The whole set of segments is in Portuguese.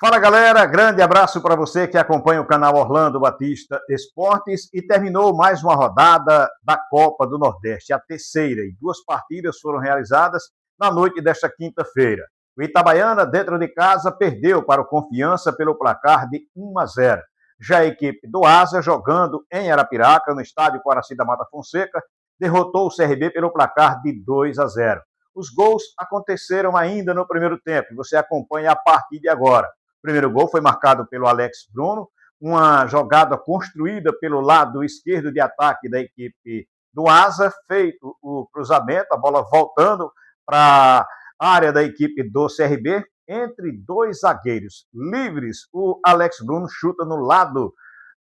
Fala galera, grande abraço para você que acompanha o canal Orlando Batista Esportes e terminou mais uma rodada da Copa do Nordeste, a terceira, e duas partidas foram realizadas na noite desta quinta-feira. O Itabaiana, dentro de casa, perdeu para o Confiança pelo placar de 1-0. Já a equipe do Asa, jogando em Arapiraca, no estádio Coraci da Mata Fonseca, derrotou o CRB pelo placar de 2-0. Os gols aconteceram ainda no primeiro tempo e você acompanha a partir de agora. O primeiro gol foi marcado pelo Alex Bruno, uma jogada construída pelo lado esquerdo de ataque da equipe do Asa, feito o cruzamento, a bola voltando para a área da equipe do CRB, entre dois zagueiros livres. O Alex Bruno chuta no lado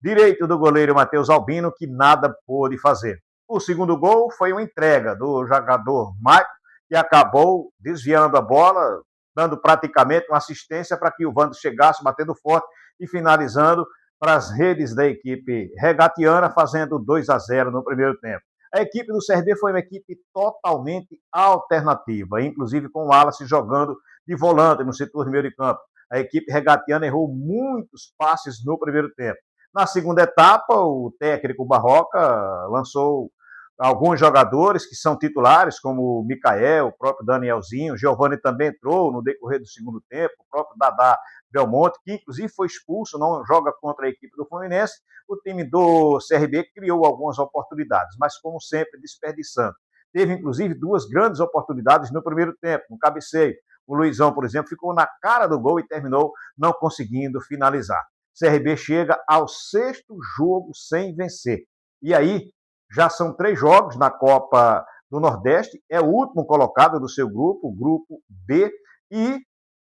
direito do goleiro Matheus Albino, que nada pôde fazer. O segundo gol foi uma entrega do jogador Maicon, que acabou desviando a bola, dando praticamente uma assistência para que o Vando chegasse, batendo forte e finalizando para as redes da equipe regatiana, fazendo 2-0 no primeiro tempo. A equipe do CRB foi uma equipe totalmente alternativa, inclusive com o Wallace jogando de volante no setor de meio de campo. A equipe regatiana errou muitos passes no primeiro tempo. Na segunda etapa, o técnico Barroca lançou alguns jogadores que são titulares, como o Micael, o próprio Danielzinho, o Giovani também entrou no decorrer do segundo tempo, o próprio Dadá Belmonte, que inclusive foi expulso, não joga contra a equipe do Fluminense. O time do CRB criou algumas oportunidades, mas como sempre, desperdiçando. Teve inclusive duas grandes oportunidades no primeiro tempo, no cabeceio. O Luizão, por exemplo, ficou na cara do gol e terminou não conseguindo finalizar. CRB chega ao sexto jogo sem vencer. E aí, já são 3 jogos na Copa do Nordeste, é o último colocado do seu grupo, o grupo B, e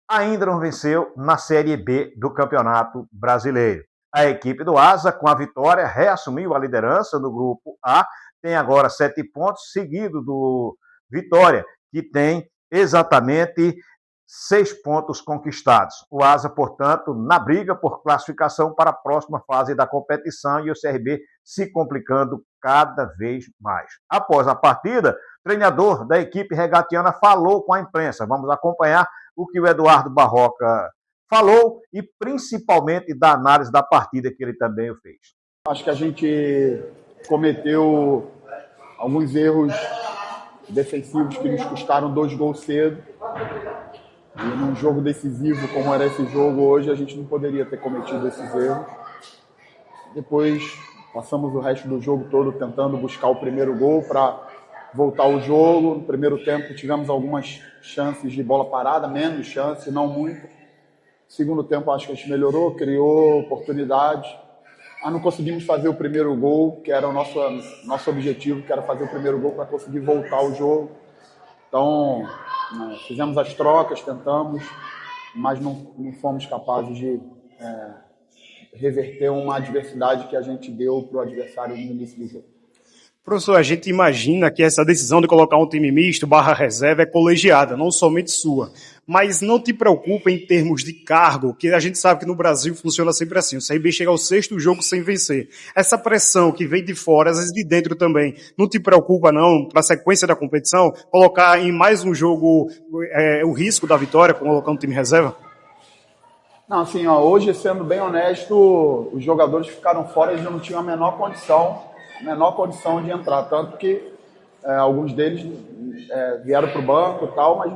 ainda não venceu na Série B do Campeonato Brasileiro. A equipe do Asa, com a vitória, reassumiu a liderança do grupo A, tem agora 7 pontos, seguido do Vitória, que tem exatamente 6 pontos conquistados. O Asa, portanto, na briga por classificação para a próxima fase da competição e o CRB se complicando cada vez mais. Após a partida, o treinador da equipe regatiana falou com a imprensa. Vamos acompanhar o que o Eduardo Barroca falou e principalmente da análise da partida que ele também fez. Acho que a gente cometeu alguns erros defensivos que nos custaram 2 gols cedo. E num jogo decisivo como era esse jogo hoje, a gente não poderia ter cometido esses erros. Depois passamos o resto do jogo todo tentando buscar o primeiro gol para voltar ao jogo. No primeiro tempo tivemos algumas chances de bola parada, menos chances, não muito. No segundo tempo acho que a gente melhorou, criou oportunidades. Mas não conseguimos fazer o primeiro gol, que era o nosso objetivo, que era fazer o primeiro gol para conseguir voltar ao jogo. Então, fizemos as trocas, tentamos, mas não fomos capazes de reverter uma adversidade que a gente deu para o adversário no início do jogo. Professor, a gente imagina que essa decisão de colocar um time misto / reserva é colegiada, não somente sua. Mas não te preocupa em termos de cargo, que a gente sabe que no Brasil funciona sempre assim. O CRB chega ao 6º jogo sem vencer. Essa pressão que vem de fora, às vezes de dentro também, não te preocupa não, para a sequência da competição, colocar em mais um jogo o risco da vitória, colocar um time reserva? Não, assim, hoje, sendo bem honesto, os jogadores ficaram fora, eles não tinham a menor condição de entrar, tanto que alguns deles vieram para o banco e tal, mas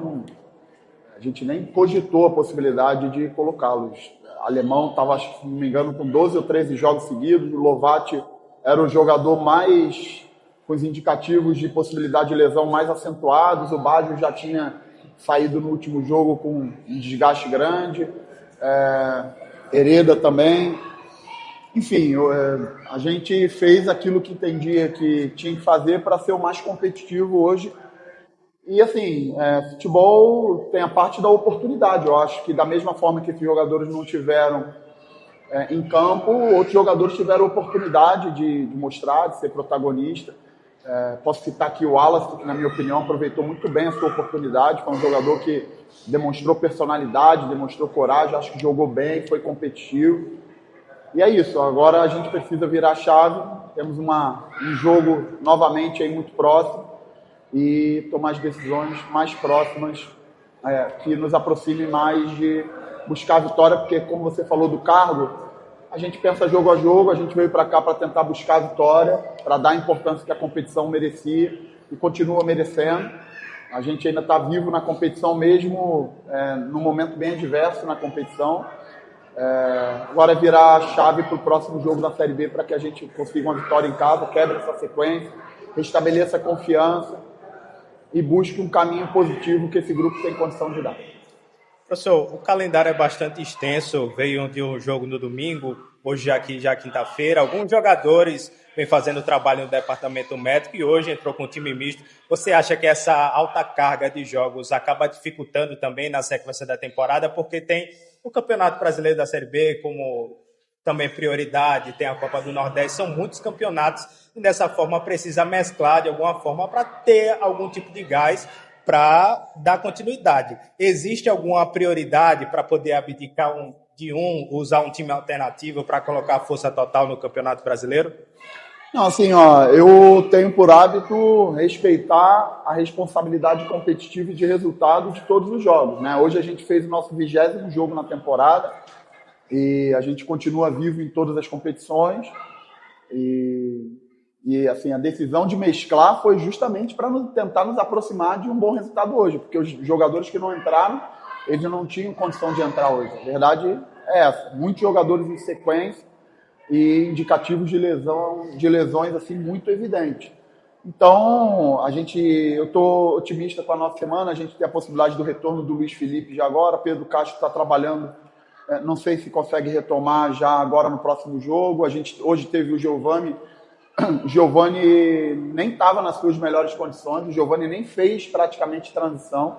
a gente nem cogitou a possibilidade de colocá-los. O alemão estava, se não me engano, com 12 ou 13 jogos seguidos, o Lovati era o jogador mais, com os indicativos de possibilidade de lesão mais acentuados, o Baggio já tinha saído no último jogo com um desgaste grande, Hereda também. Enfim, a gente fez aquilo que entendia que tinha que fazer para ser o mais competitivo hoje. E assim, futebol tem a parte da oportunidade. Eu acho que da mesma forma que esses jogadores não tiveram em campo, outros jogadores tiveram oportunidade de mostrar, de ser protagonista. Posso citar aqui o Wallace, que na minha opinião aproveitou muito bem a sua oportunidade. Foi um jogador que demonstrou personalidade, demonstrou coragem, acho que jogou bem, foi competitivo. E é isso, agora a gente precisa virar a chave, temos um jogo novamente aí muito próximo e tomar as decisões mais próximas que nos aproximem mais de buscar a vitória, porque, como você falou do cargo, a gente pensa jogo a jogo, a gente veio para cá para tentar buscar a vitória, para dar a importância que a competição merecia e continua merecendo. A gente ainda está vivo na competição mesmo, num momento bem adverso na competição. Agora é virar a chave para o próximo jogo da Série B para que a gente consiga uma vitória em casa, quebre essa sequência, restabeleça a confiança e busque um caminho positivo que esse grupo tem condição de dar. Professor, o calendário é bastante extenso, veio de um jogo no domingo, hoje já quinta-feira, alguns jogadores vêm fazendo trabalho no departamento médico e hoje entrou com um time misto. Você acha que essa alta carga de jogos acaba dificultando também na sequência da temporada, porque tem o Campeonato Brasileiro da Série B como também prioridade, tem a Copa do Nordeste, são muitos campeonatos e dessa forma precisa mesclar de alguma forma para ter algum tipo de gás para dar continuidade. Existe alguma prioridade para poder abdicar usar um time alternativo para colocar força total no Campeonato Brasileiro? Não, assim, eu tenho por hábito respeitar a responsabilidade competitiva e de resultado de todos os jogos, né? Hoje a gente fez o nosso 20º jogo na temporada e a gente continua vivo em todas as competições e assim, a decisão de mesclar foi justamente para tentar nos aproximar de um bom resultado hoje, porque os jogadores que não entraram, eles não tinham condição de entrar hoje. A verdade é essa, muitos jogadores em sequência e indicativos de lesões assim, muito evidentes. Então, eu estou otimista com a nossa semana, a gente tem a possibilidade do retorno do Luiz Felipe já agora, Pedro Castro está trabalhando, não sei se consegue retomar já agora no próximo jogo, a gente hoje teve o Giovani nem estava nas suas melhores condições, o Giovani nem fez praticamente transição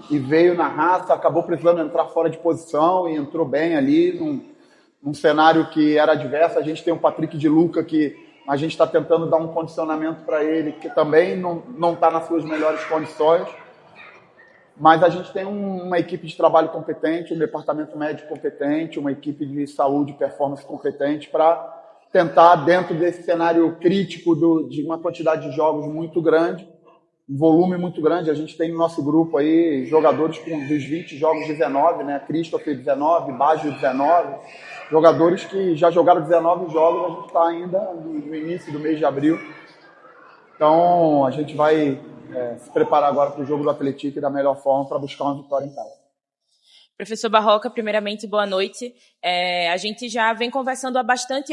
e veio na raça, acabou precisando entrar fora de posição e entrou bem ali num cenário que era adverso. A gente tem o Patrick de Luca, que a gente está tentando dar um condicionamento para ele, que também não está nas suas melhores condições, mas a gente tem uma equipe de trabalho competente, um departamento médico competente, uma equipe de saúde e performance competente para tentar, dentro desse cenário crítico de uma quantidade de jogos muito grande, um volume muito grande. A gente tem no nosso grupo aí jogadores com dos 20 jogos 19, né? Christopher 19, Baggio 19, jogadores que já jogaram 19 jogos, a gente está ainda no início do mês de abril. Então a gente vai se preparar agora para o jogo do Atlético da melhor forma para buscar uma vitória em casa. Professor Barroca, primeiramente, boa noite. A gente já vem conversando há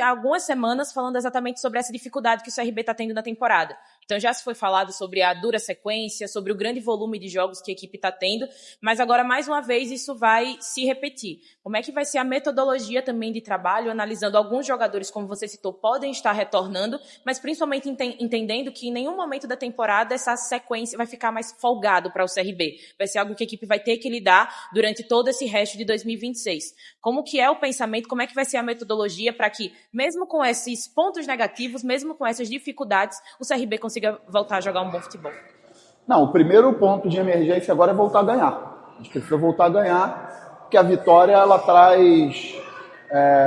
algumas semanas, falando exatamente sobre essa dificuldade que o CRB está tendo na temporada. Então já se foi falado sobre a dura sequência, sobre o grande volume de jogos que a equipe está tendo, mas agora, mais uma vez, isso vai se repetir. Como é que vai ser a metodologia também de trabalho, analisando alguns jogadores, como você citou, podem estar retornando, mas principalmente entendendo que em nenhum momento da temporada essa sequência vai ficar mais folgado para o CRB. Vai ser algo que a equipe vai ter que lidar durante todo esse resto de 2026. Como que é o pensamento, como é que vai ser a metodologia para que, mesmo com esses pontos negativos, mesmo com essas dificuldades, o CRB consiga voltar a jogar um bom futebol? Não, o primeiro ponto de emergência agora é voltar a ganhar. A gente precisa voltar a ganhar, porque a vitória ela traz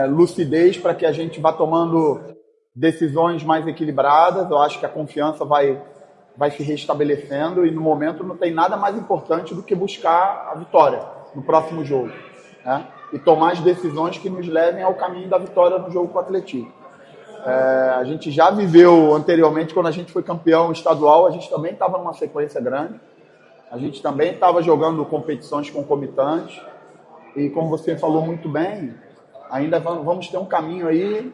lucidez para que a gente vá tomando decisões mais equilibradas. Eu acho que a confiança vai se restabelecendo e no momento não tem nada mais importante do que buscar a vitória no próximo jogo, né? E tomar as decisões que nos levem ao caminho da vitória no jogo com o Atlético. A gente já viveu anteriormente, quando a gente foi campeão estadual, a gente também estava numa sequência grande, a gente também estava jogando competições concomitantes e, como você falou muito bem, ainda vamos ter um caminho aí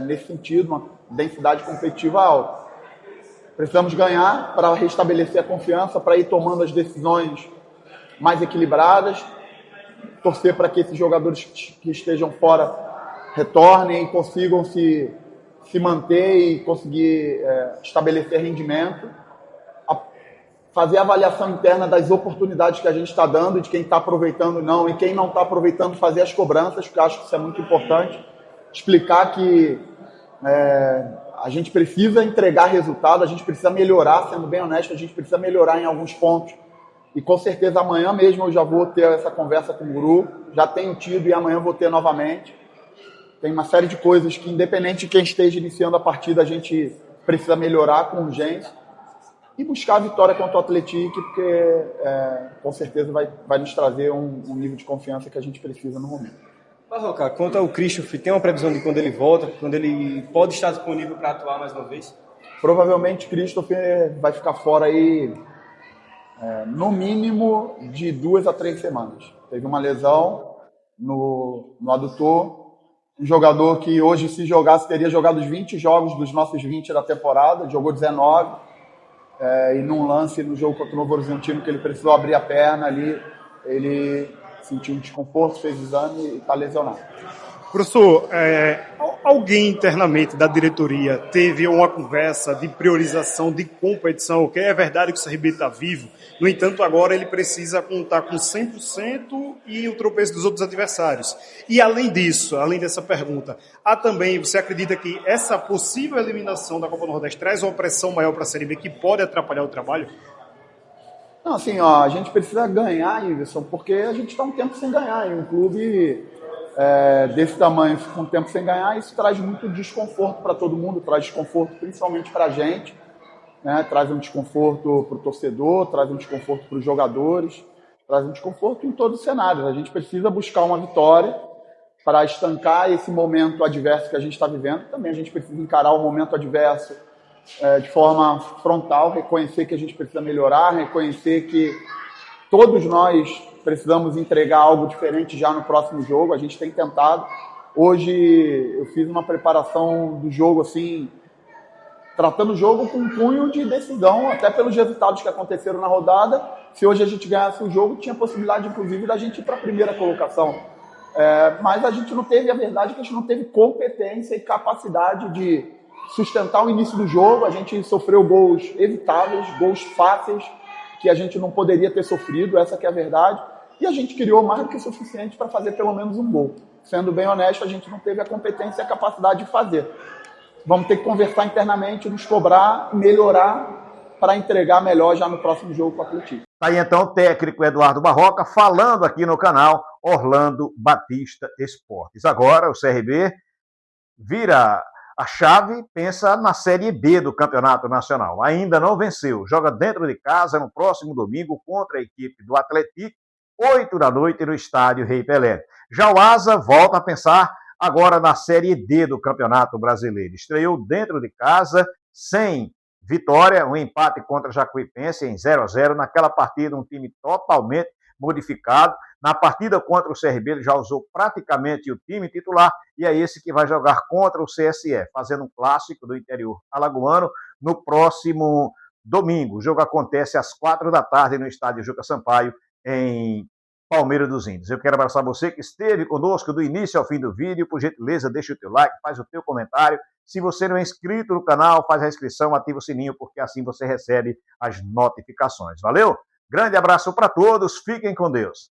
nesse sentido, uma densidade competitiva alta. Precisamos ganhar para restabelecer a confiança, para ir tomando as decisões mais equilibradas, torcer para que esses jogadores que estejam fora retornem e consigam se manter e conseguir estabelecer rendimento, fazer a avaliação interna das oportunidades que a gente está dando, de quem está aproveitando não, e quem não está aproveitando, fazer as cobranças, porque eu acho que isso é muito importante, explicar que a gente precisa entregar resultado, a gente precisa melhorar, sendo bem honesto, a gente precisa melhorar em alguns pontos, e com certeza amanhã mesmo eu já vou ter essa conversa com o Guru, já tenho tido e amanhã vou ter novamente. Tem uma série de coisas que, independente de quem esteja iniciando a partida, a gente precisa melhorar com urgência. e buscar a vitória contra o Atlético, porque com certeza vai nos trazer um nível de confiança que a gente precisa no momento. Barroca, quanto ao Christopher, tem uma previsão de quando ele volta, quando ele pode estar disponível para atuar mais uma vez? Provavelmente Christopher vai ficar fora aí no mínimo de 2 a 3 semanas. Teve uma lesão no adutor, um jogador que hoje, se jogasse, teria jogado os 20 jogos dos nossos 20 da temporada, jogou 19, e num lance no jogo contra o Novo Horizontino que ele precisou abrir a perna ali, ele sentiu um desconforto, fez exame e está lesionado. Professor, alguém internamente da diretoria teve uma conversa de priorização de competição? Que é verdade que o CRB está vivo, no entanto, agora ele precisa contar com 100% e o tropeço dos outros adversários. E além disso, além dessa pergunta, há também, você acredita que essa possível eliminação da Copa do Nordeste traz uma pressão maior para a Série B que pode atrapalhar o trabalho? Não, assim, a gente precisa ganhar, Iverson, porque a gente está um tempo sem ganhar, e um clube desse tamanho, com um tempo sem ganhar, isso traz muito desconforto para todo mundo, traz desconforto principalmente para a gente, né? Traz um desconforto para o torcedor, traz um desconforto para os jogadores, traz um desconforto em todos os cenários. A gente precisa buscar uma vitória para estancar esse momento adverso que a gente está vivendo. Também a gente precisa encarar o momento adverso de forma frontal, reconhecer que a gente precisa melhorar, reconhecer que todos nós precisamos entregar algo diferente já no próximo jogo. A gente tem tentado. Hoje eu fiz uma preparação do jogo, assim, tratando o jogo com um cunho de decisão, até pelos resultados que aconteceram na rodada. Se hoje a gente ganhasse o jogo, tinha possibilidade, inclusive, da gente ir para a primeira colocação. Mas a gente não teve, a verdade é que a gente não teve competência e capacidade de sustentar o início do jogo. A gente sofreu gols evitáveis, gols fáceis, que a gente não poderia ter sofrido, essa que é a verdade. E a gente criou mais do que o suficiente para fazer pelo menos um gol. Sendo bem honesto, a gente não teve a competência e a capacidade de fazer. Vamos ter que conversar internamente, nos cobrar, melhorar para entregar melhor já no próximo jogo com o Atlético. Tá aí então o técnico Eduardo Barroca falando aqui no canal Orlando Batista Esportes. Agora o CRB vira a chave, pensa na Série B do Campeonato Nacional. Ainda não venceu, joga dentro de casa no próximo domingo contra a equipe do Atlético, 8 da noite no estádio Rei Pelé. Já o Asa volta a pensar agora na Série D do Campeonato Brasileiro. Estreou dentro de casa, sem vitória, um empate contra a Jacuipense em 0-0. Naquela partida, um time totalmente modificado. Na partida contra o CRB, ele já usou praticamente o time titular e é esse que vai jogar contra o CSE, fazendo um clássico do interior alagoano no próximo domingo. O jogo acontece às 4 da tarde no estádio Juca Sampaio, em Palmeiras dos Índios. Eu quero abraçar você que esteve conosco do início ao fim do vídeo. Por gentileza, deixa o teu like, faz o teu comentário. Se você não é inscrito no canal, faz a inscrição, ativa o sininho, porque assim você recebe as notificações. Valeu? Grande abraço para todos, fiquem com Deus.